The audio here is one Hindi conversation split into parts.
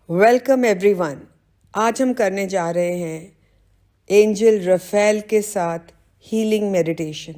Welcome everyone. आज हम करने जा रहे हैं एंजल रफेल के साथ healing meditation.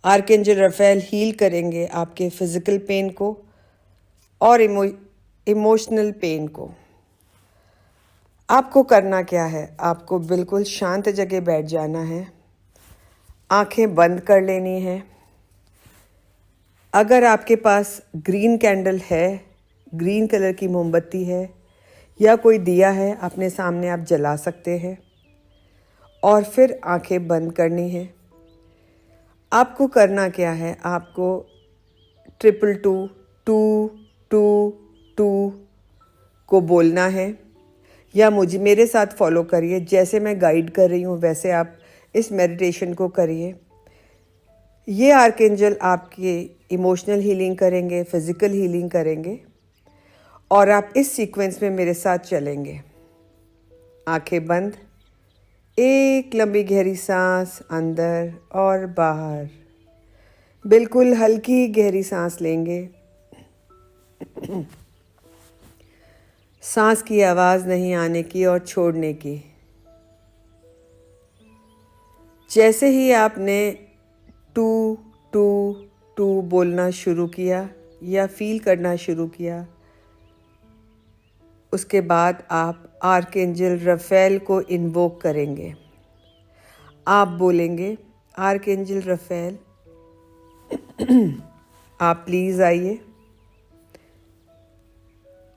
Archangel Raphael heal करेंगे आपके फिजिकल पेन को और इमोशनल पेन को। आपको करना क्या है? आपको बिल्कुल शांत जगह बैठ जाना है, आंखें बंद कर लेनी है। अगर आपके पास ग्रीन कैंडल है, ग्रीन कलर की मोमबत्ती है या कोई दिया है अपने सामने, आप जला सकते हैं और फिर आंखें बंद करनी है। आपको करना क्या है? आपको 222 को बोलना है या मेरे साथ फॉलो करिए। जैसे मैं गाइड कर रही हूँ वैसे आप इस मेडिटेशन को करिए। ये आर्कएंजल आपकी इमोशनल हीलिंग करेंगे, फिजिकल हीलिंग करेंगे और आप इस सीक्वेंस में मेरे साथ चलेंगे। आंखें बंद, एक लंबी गहरी सांस अंदर और बाहर। बिल्कुल हल्की गहरी सांस लेंगे। सांस की आवाज़ नहीं आने की और छोड़ने की। जैसे ही आपने 222 बोलना शुरू किया या फील करना शुरू किया, उसके बाद आप आर्कएंजल रफेल को इन्वोक करेंगे। आप बोलेंगे, आर्कएंजल रफेल आप प्लीज़ आइए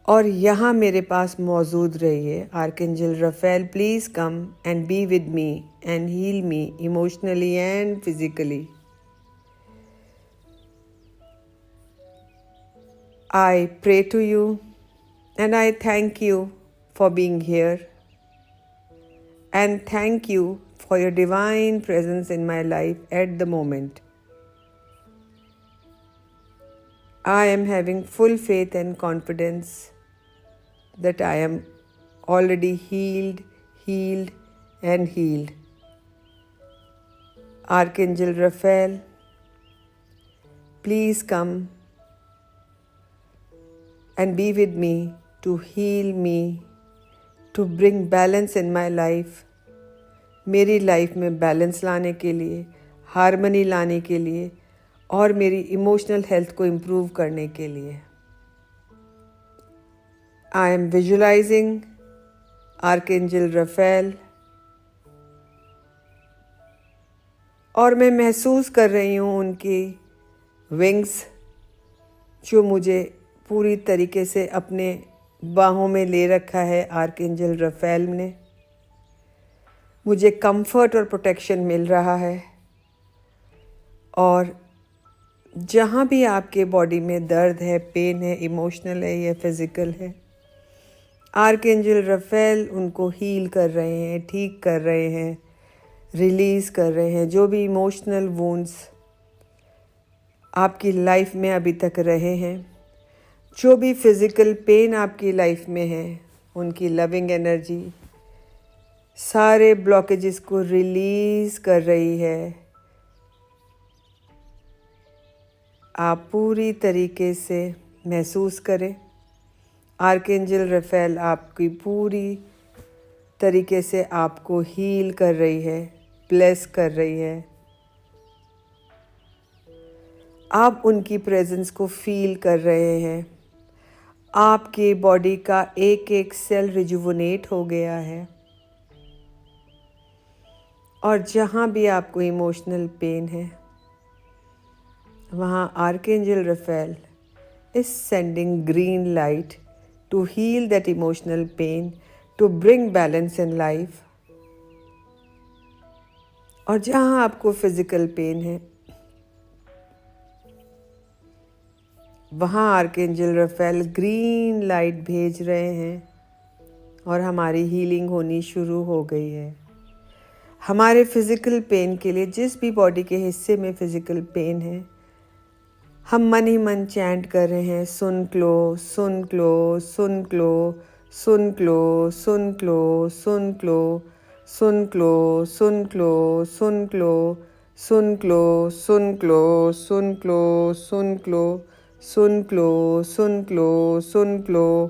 और यहाँ मेरे पास मौजूद रहिए। Archangel Raphael please come and be with me and heal me emotionally and physically. I pray to you and I thank you for being here and thank you for your divine presence in my life at the moment. I am having full faith and confidence that I am already healed and healed. Archangel Raphael, please come and be with me to heal me, to bring balance in my life. मेरी लाइफ में बैलेंस लाने के लिए, हार्मनी लाने के लिए और मेरी इमोशनल हेल्थ को इम्प्रूव करने के लिए। I am visualizing archangel Raphael और मैं महसूस कर रही हूँ उनकी विंग्स जो मुझे पूरी तरीके से अपने बाहों में ले रखा है। आर्कएंजल रफेल ने मुझे कंफर्ट और प्रोटेक्शन मिल रहा है और जहाँ भी आपके बॉडी में दर्द है, पेन है, इमोशनल है या फिज़िकल है, आर्कएंजल रफेल उनको हील कर रहे हैं, ठीक कर रहे हैं, रिलीज़ कर रहे हैं। जो भी इमोशनल वुंड्स आपकी लाइफ में अभी तक रहे हैं, जो भी फिज़िकल पेन आपकी लाइफ में है, उनकी लविंग एनर्जी सारे ब्लॉकेजेस को रिलीज़ कर रही है। आप पूरी तरीके से महसूस करें आर्कएंजल रफेल आपकी पूरी तरीके से आपको हील कर रही है, ब्लेस कर रही है। आप उनकी प्रेजेंस को फील कर रहे हैं। आपकी बॉडी का एक एक सेल रिजुवनेट हो गया है और जहाँ भी आपको इमोशनल पेन है, वहाँ archangel Raphael is sending green light to heal that emotional pain, to bring balance in life. और जहाँ आपको फिजिकल पेन है, वहाँ आर्कएंजल रफेल ग्रीन लाइट भेज रहे हैं और हमारी हीलिंग होनी शुरू हो गई है। हमारे फिज़िकल पेन के लिए, जिस भी बॉडी के हिस्से में फिज़िकल पेन है, हम मन ही मन चैंट कर रहे हैं, सुन क्लो सुन क्लो सुन क्लो सुन क्लो सुन क्लो सुन क्लो सुन क्लो सुन क्लो सुन क्लो सुन क्लो सुन क्लो सुन क्लो सुन क्लो सुन क्लो सुन क्लो सुन क्लो